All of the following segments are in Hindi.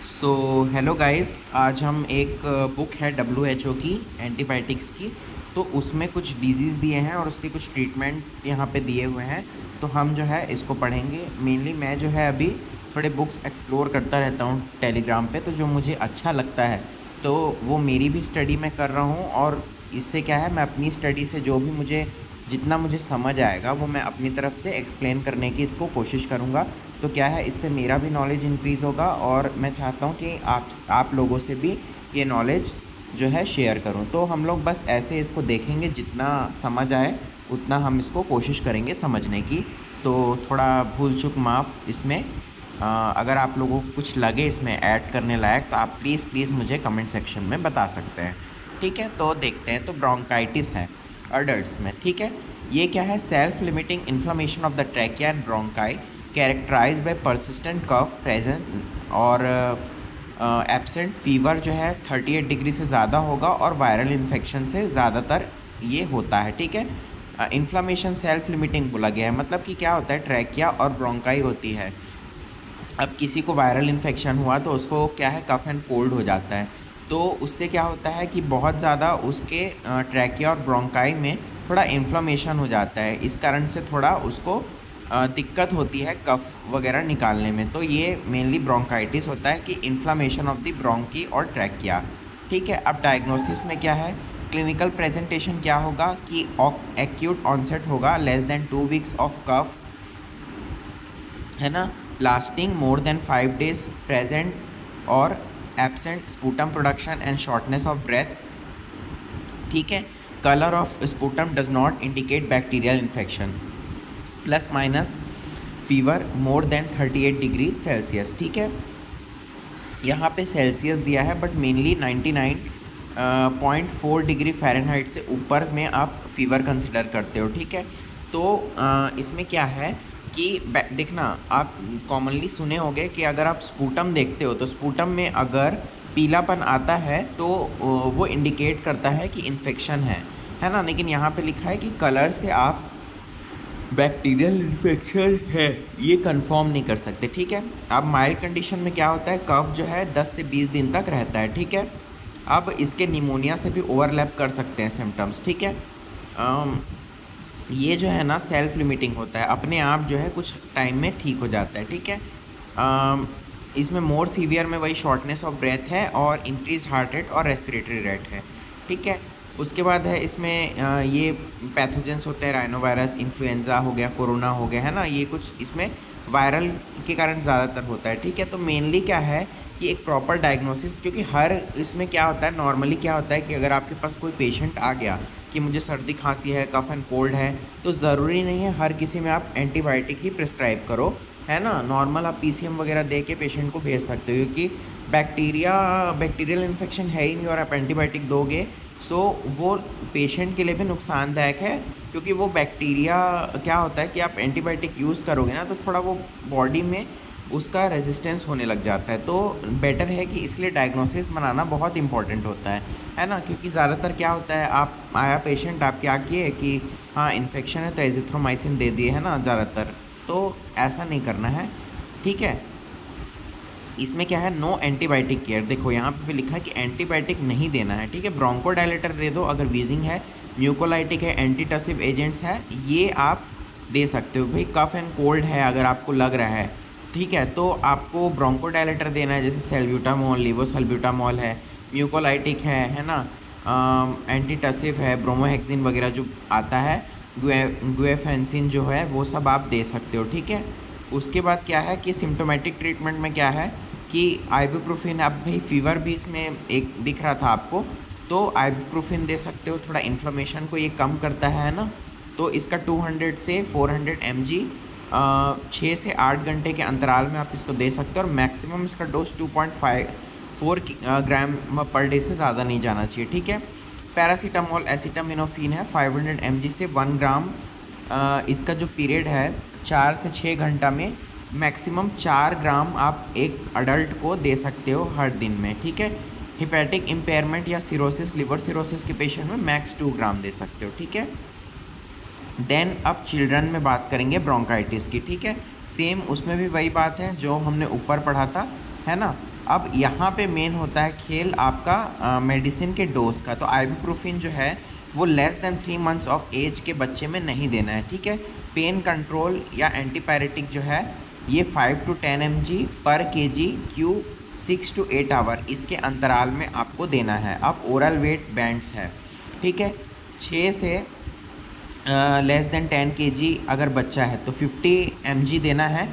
सो हेलो गाइस, आज हम एक बुक है WHO की, एंटीबायोटिक्स की। तो उसमें कुछ डिजीज़ दिए हैं और उसके कुछ ट्रीटमेंट यहाँ पे दिए हुए हैं। तो हम जो है इसको पढ़ेंगे। मेनली मैं जो है अभी थोड़े बुक्स एक्सप्लोर करता रहता हूँ टेलीग्राम पे, तो जो मुझे अच्छा लगता है तो वो मेरी भी स्टडी मैं कर रहा हूँ। और इससे क्या है, मैं अपनी स्टडी से जो भी मुझे जितना मुझे समझ आएगा वो मैं अपनी तरफ से एक्सप्लेन करने की इसको कोशिश करूँगा। तो क्या है, इससे मेरा भी नॉलेज इंक्रीज़ होगा और मैं चाहता हूँ कि आप लोगों से भी ये नॉलेज जो है शेयर करूँ। तो हम लोग बस ऐसे इसको देखेंगे, जितना समझ आए उतना हम इसको कोशिश करेंगे समझने की। तो थोड़ा भूल चूक माफ़ इसमें। अगर आप लोगों को कुछ लगे इसमें ऐड करने लायक तो आप प्लीज़ मुझे कमेंट सेक्शन में बता सकते हैं। ठीक है, तो देखते हैं। तो ब्रोंकाइटिस है अडल्ट्स में। ठीक है, ये क्या है? Self limiting inflammation of the trachea and bronchi characterize by persistent cough present और एब्सेंट फीवर जो है 38 डिग्री से ज़्यादा होगा और वायरल इन्फेक्शन से ज़्यादातर ये होता है। ठीक है, इन्फ्लामेशन सेल्फ लिमिटिंग बोला गया है, मतलब कि क्या होता है, ट्रैकिया और ब्रोंकाई होती है। अब किसी को वायरल इन्फेक्शन हुआ तो उसको क्या है, कफ एंड कोल्ड हो जाता है। तो उससे क्या होता है कि बहुत ज़्यादा उसके ट्रैकिया और ब्रोंकाई में थोड़ा इन्फ्लामेशन हो जाता है। इस कारण से थोड़ा उसको दिक्कत होती है कफ वगैरह निकालने में। तो ये मेनली ब्रोंकाइटिस होता है कि इन्फ्लामेशन ऑफ द ब्रोंकी और ट्रैकिया। ठीक है, अब डायग्नोसिस में क्या है, क्लिनिकल प्रेजेंटेशन क्या होगा कि एक्यूट ऑनसेट होगा, less than 2 weeks of cough, है ना, lasting more than 5 days, present और absent sputum production and shortness of breath. ठीक है, colour of sputum does not indicate bacterial infection, plus minus fever more than 38 degree Celsius. ठीक है, यहाँ पे सेल्सियस दिया है बट मेनली 99.4 डिग्री फ़ारेनहाइट से ऊपर में आप फीवर कंसिडर करते हो। ठीक है, तो इसमें क्या है कि देखना, आप कॉमनली सुने होंगे कि अगर आप स्पूटम देखते हो तो स्पूटम में अगर पीलापन आता है तो वो इंडिकेट करता है कि इन्फेक्शन है ना। लेकिन यहाँ पे लिखा है कि कलर से आप बैक्टीरियल इन्फेक्शन है ये कंफर्म नहीं कर सकते। ठीक है, अब माइल्ड कंडीशन में क्या होता है, कफ जो है 10 से 20 दिन तक रहता है। ठीक है, अब इसके निमोनिया से भी ओवरलैप कर सकते हैं सिम्टम्स। ठीक है, ये जो है ना सेल्फ लिमिटिंग होता है, अपने आप जो है कुछ टाइम में ठीक हो जाता है। ठीक है, इसमें मोर सीवियर में वही शॉर्टनेस ऑफ ब्रेथ है और इंक्रीज हार्ट रेट और रेस्पिरेटरी रेट है। ठीक है, उसके बाद है इसमें ये पैथोजेंस होते हैं, राइनोवायरस, इन्फ्लुएंजा हो गया, कोरोना हो गया, है ना, ये कुछ इसमें वायरल के कारण ज़्यादातर होता है। ठीक है, तो मेनली क्या है कि एक प्रॉपर डायग्नोसिस, क्योंकि हर इसमें क्या होता है, नॉर्मली क्या होता है कि अगर आपके पास कोई पेशेंट आ गया कि मुझे सर्दी खांसी है, कफ एंड कोल्ड है, तो ज़रूरी नहीं है हर किसी में आप एंटीबायोटिक ही प्रिस्क्राइब करो, है ना। नॉर्मल आप PCM वगैरह दे के पेशेंट को भेज सकते हो, क्योंकि बैक्टीरियल इन्फेक्शन है ही नहीं और आप एंटीबायोटिक दोगे सो वो पेशेंट के लिए भी नुकसानदायक है। क्योंकि वो बैक्टीरिया क्या होता है कि आप एंटीबायोटिक यूज़ करोगे ना तो थोड़ा वो बॉडी में उसका रेजिस्टेंस होने लग जाता है। तो बेटर है कि इसलिए डायग्नोसिस बनाना बहुत इंपॉर्टेंट होता है ना। क्योंकि ज़्यादातर क्या होता है, आप आया पेशेंट, आप क्या किए कि हाँ इन्फेक्शन है तो एजिथ्रोमाइसिन दे दिए, है ना, ज़्यादातर। तो ऐसा नहीं करना है। ठीक है, इसमें क्या है, नो एंटीबायोटिक केयर। देखो यहाँ पे भी लिखा है कि एंटीबायोटिक नहीं देना है। ठीक है, ब्रोंकोडायलेटर दे दो अगर वीजिंग है, म्यूकोलाइटिक है, एंटीटसिव एजेंट्स है, ये आप दे सकते हो। भाई कफ एंड कोल्ड है अगर आपको लग रहा है, ठीक है, तो आपको ब्रोंकोडायलेटर देना है, जैसे सेल्ब्यूटामॉल, लीवोसेल्ब्यूटामॉल है, म्यूकोलाइटिक है ना, एंटीटसिव है, ब्रोमोहेक्सिन वगैरह जो आता है, गुएफेंसिन जो है, वो सब आप दे सकते हो। ठीक है, उसके बाद क्या है कि सिम्टोमेटिक ट्रीटमेंट में क्या है कि आइबुप्रोफेन, अब भाई फीवर भी इसमें एक दिख रहा था आपको, तो आइबुप्रोफेन दे सकते हो, थोड़ा इन्फ्लेमेशन को ये कम करता है ना। तो इसका 200 से 400 mg 6 से 8 घंटे के अंतराल में आप इसको दे सकते हो। और मैक्सिमम इसका डोज 2.54 ग्राम पर डे से ज़्यादा नहीं जाना चाहिए। ठीक है, पैरासीटामोल एसिटामिनोफिन है 500 mg से 1 ग्राम। इसका जो पीरियड है 4 से 6 घंटा में मैक्सिमम 4 ग्राम आप एक अडल्ट को दे सकते हो हर दिन में। ठीक है, हिपैटिक इम्पेयरमेंट या सिरोसिस, लिवर सिरोसिस के पेशेंट में मैक्स 2 ग्राम दे सकते हो। ठीक है, देन अब चिल्ड्रन में बात करेंगे ब्रोंकाइटिस की। ठीक है, सेम उसमें भी वही बात है जो हमने ऊपर पढ़ा था, है ना। अब यहाँ पे मेन होता है खेल आपका मेडिसिन के डोज का। तो आइबुप्रोफेन जो है वो less than 3 months of age के बच्चे में नहीं देना है, ठीक है। पेन कंट्रोल या एंटीपायरेटिक जो है ये 5 to 10 mg पर kg Q 6 to 8 आवर इसके अंतराल में आपको देना है। अब ओरल वेट बैंड्स है, ठीक है। 6 से लेस देन 10 kg अगर बच्चा है तो 50 mg देना है,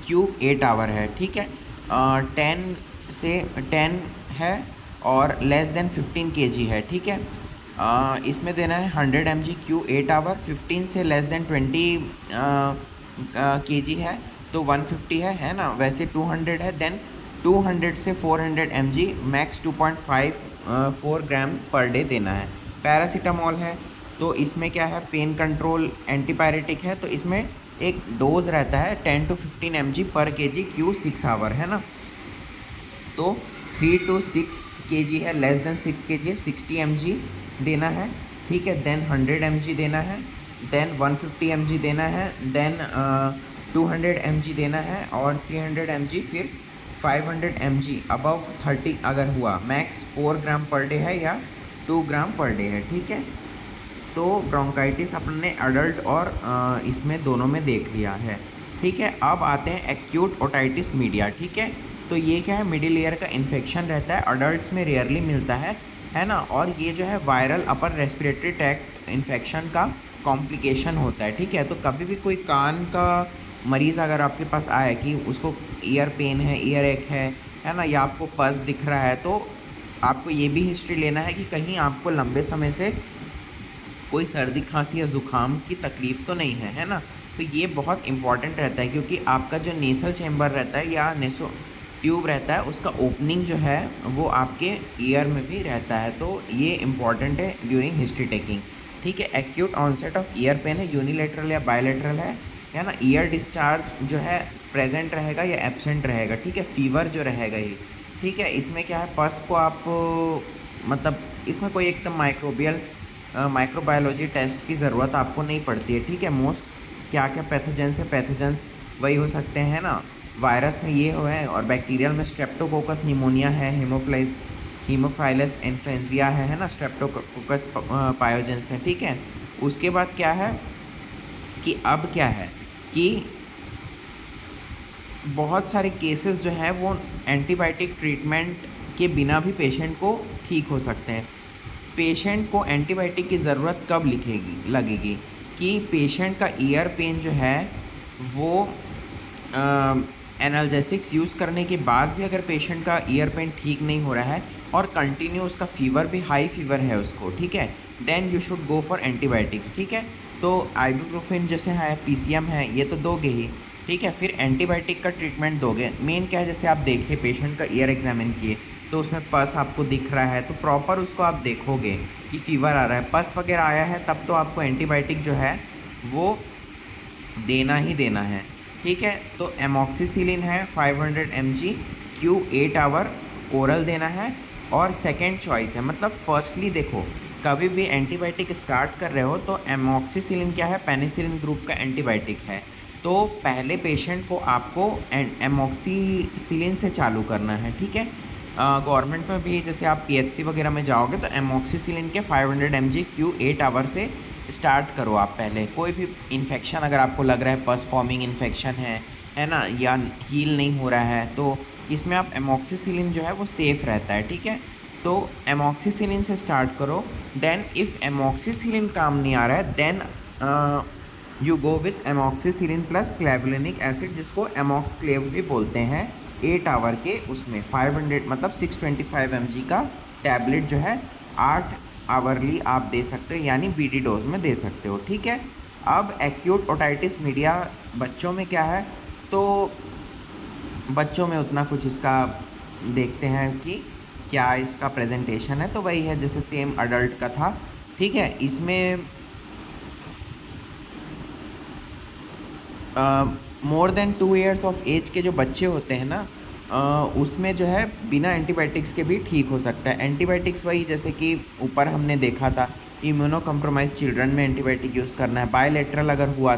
Q 8 आवर है, ठीक है। 10 से 10 है और लेस देन 15 kg है, ठीक है। इसमें देना है 100 mg Q 8 आवर। 15 से लेस देन 20 kg है तो 150 है ना, वैसे 200 है। देन 200 से 400 mg मैक्स 2.54 ग्राम पर डे देना है। पैरासीटामोल है तो इसमें क्या है, पेन कंट्रोल एंटीपायरेटिक है तो इसमें एक डोज रहता है 10 to 15 mg पर kg Q 6 आवर, है ना। तो 3 to 6 kg है, लेस देन 6 kg है, 60 mg देना है, ठीक है। देन 100 mg देना है, देन 150 mg देना है, देन 200 mg देना है और 300 mg, फिर 500 mg अबव 30 अगर हुआ, मैक्स 4 ग्राम पर डे है या 2 ग्राम पर डे है, ठीक है। तो ब्रोंकाइटिस अपने एडल्ट और इसमें दोनों में देख लिया है, ठीक है। अब आते हैं एक्यूट ओटाइटिस मीडिया, ठीक है। तो ये क्या है, मिडिल ईयर का इन्फेक्शन रहता है, अडल्ट्स में रेयरली मिलता है ना। और ये जो है viral upper respiratory tract infection का कॉम्प्लिकेशन होता है, ठीक है। तो कभी भी कोई कान का मरीज़ अगर आपके पास आए कि उसको ईयर पेन है, ईयर एक है ना, या आपको पस दिख रहा है, तो आपको ये भी हिस्ट्री लेना है कि कहीं आपको लंबे समय से कोई सर्दी खांसी या ज़ुकाम की तकलीफ़ तो नहीं है ना। तो ये बहुत इंपॉर्टेंट रहता है क्योंकि आपका जो नेसल चैम्बर रहता है या नेसो ट्यूब रहता है उसका ओपनिंग जो है वो आपके ईयर में भी रहता है, तो ये इम्पॉर्टेंट है ड्यूरिंग हिस्ट्री टेकिंग, ठीक है। Acute onset of ear pain है, यूनिलेटरल या बायलेटरल है ना। ईयर डिस्चार्ज जो है प्रेजेंट रहेगा या एब्सेंट रहेगा, ठीक है। फीवर जो रहेगा ये, ठीक है। इसमें क्या है, पस को आप मतलब इसमें कोई एकदम माइक्रोबायोलॉजी टेस्ट की ज़रूरत आपको नहीं पड़ती है, ठीक है। मोस्ट क्या क्या पैथोजेंस है, पैथोजेंस वही हो सकते हैं ना, वायरस में ये हो है, और बैक्टीरियल में स्ट्रेप्टोकोकस निमोनिया है, हीमोफाइलस इन्फ्लुएंजा है ना, स्ट्रेप्टोकोकस पायोजेंस है, ठीक है। उसके बाद क्या है कि अब क्या है कि बहुत सारे केसेस जो हैं वो एंटीबायोटिक ट्रीटमेंट के बिना भी पेशेंट को ठीक हो सकते हैं। पेशेंट को एंटीबायोटिक की ज़रूरत कब लगेगी कि पेशेंट का ईयर पेन जो है वो एनाल्जेसिक्स यूज़ करने के बाद भी अगर पेशेंट का ईयर पेन ठीक नहीं हो रहा है और कंटिन्यू उसका फीवर भी हाई फीवर है उसको, ठीक है, then you should go for antibiotics, ठीक है। तो आइबुप्रोफेन जैसे है, पीसीएम है, ये तो दोगे ही, ठीक है। फिर एंटीबायोटिक का ट्रीटमेंट दोगे। मेन क्या है, जैसे आप देखें पेशेंट का ईयर एग्जामिन किए तो उसमें पस आपको दिख रहा है तो प्रॉपर उसको आप देखोगे कि फीवर आ रहा है, पस वगैरह आया है, तब तो आपको एंटीबायोटिक जो है वो देना ही देना है, ठीक है। तो एमॉक्सिसिलिन है 500 mg Q 8 आवर ओरल देना है। और सेकेंड चॉइस है, मतलब फर्स्टली देखो कभी भी एंटीबायोटिक स्टार्ट कर रहे हो तो एमॉक्सिसिलिन क्या है, पेनिसिलिन ग्रुप का एंटीबायोटिक है, तो पहले पेशेंट को आपको एमॉक्सिसिलिन से चालू करना है, ठीक है। गवर्नमेंट में भी जैसे आप पीएचसी वगैरह में जाओगे तो एमॉक्सिसिलिन के 500 mg Q 8 आवर से स्टार्ट करो आप पहले। कोई भी इन्फेक्शन अगर आपको लग रहा है पस फॉर्मिंग इन्फेक्शन है ना, या हील नहीं हो रहा है, तो इसमें आप एमॉक्सिसिलिन जो है वो सेफ़ रहता है, ठीक है। तो एमॉक्सिसिलिन से स्टार्ट करो। देन इफ़ एमॉक्सिसिलिन काम नहीं आ रहा है then you go with amoxicillin plus clavulanic acid, जिसको एमॉक्सक्लेव भी बोलते हैं, 8 आवर के उसमें 500 मतलब 625 mg का टैबलेट जो है 8 आवरली आप दे सकते हो, यानी बीडी डोज में दे सकते हो, ठीक है। अब एक्यूट ओटाइटिस मीडिया बच्चों में क्या है, तो बच्चों में उतना कुछ इसका देखते हैं कि क्या इसका प्रेजेंटेशन है, तो वही है जैसे सेम अडल्ट का था, ठीक है। इसमें more than 2 years of age के जो बच्चे होते हैं ना, उसमें जो है बिना एंटीबायोटिक्स के भी ठीक हो सकता है। एंटीबायोटिक्स वही जैसे कि ऊपर हमने देखा था, इम्यूनो कम्प्रोमाइज चिल्ड्रन में एंटीबायोटिक यूज़ करना है, बायलैटरल अगर हुआ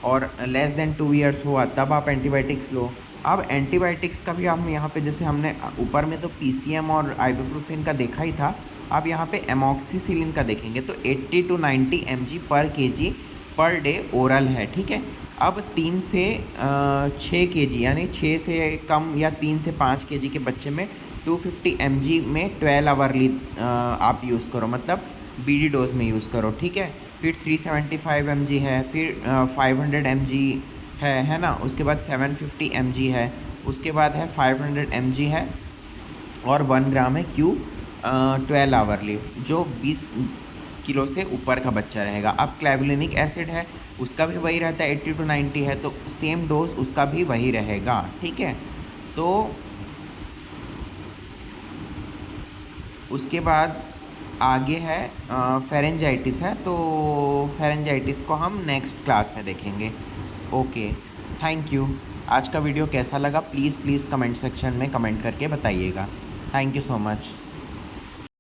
और लेस देन 2 ईयर्स हुआ तब आप एंटीबायोटिक्स लो। अब एंटीबायोटिक्स का भी हम यहाँ पे, जैसे हमने ऊपर में तो पीसीएम और आइबुप्रोफेन का देखा ही था, अब यहाँ पे एमॉक्सिसिलिन का देखेंगे। तो 80 to 90 mg पर केजी पर डे ओरल है, ठीक है। अब 3 से 6 केजी यानी 6 से कम या 3 से 5 केजी के बच्चे में 250 mg में 12 आवर्ली आप यूज़ करो, मतलब बीडी डोज में यूज़ करो, ठीक है। फिर 375 mg है, फिर 500 mg है ना। उसके बाद 750 mg है, उसके बाद है 500 mg है, और 1 ग्राम है क्यू 12 आवर्ली, जो 20 किलो से ऊपर का बच्चा रहेगा। अब क्लेवुलिनिक एसिड है, उसका भी वही रहता है, 80 to 90 है, तो सेम डोज उसका भी वही रहेगा, ठीक है। तो उसके बाद आगे है फेरेंजाइटिस है, तो फेरेंजाइटिस को हम नेक्स्ट क्लास में देखेंगे। Okay, thank you. आज का वीडियो कैसा लगा प्लीज़ कमेंट सेक्शन में कमेंट करके बताइएगा। Thank you so much.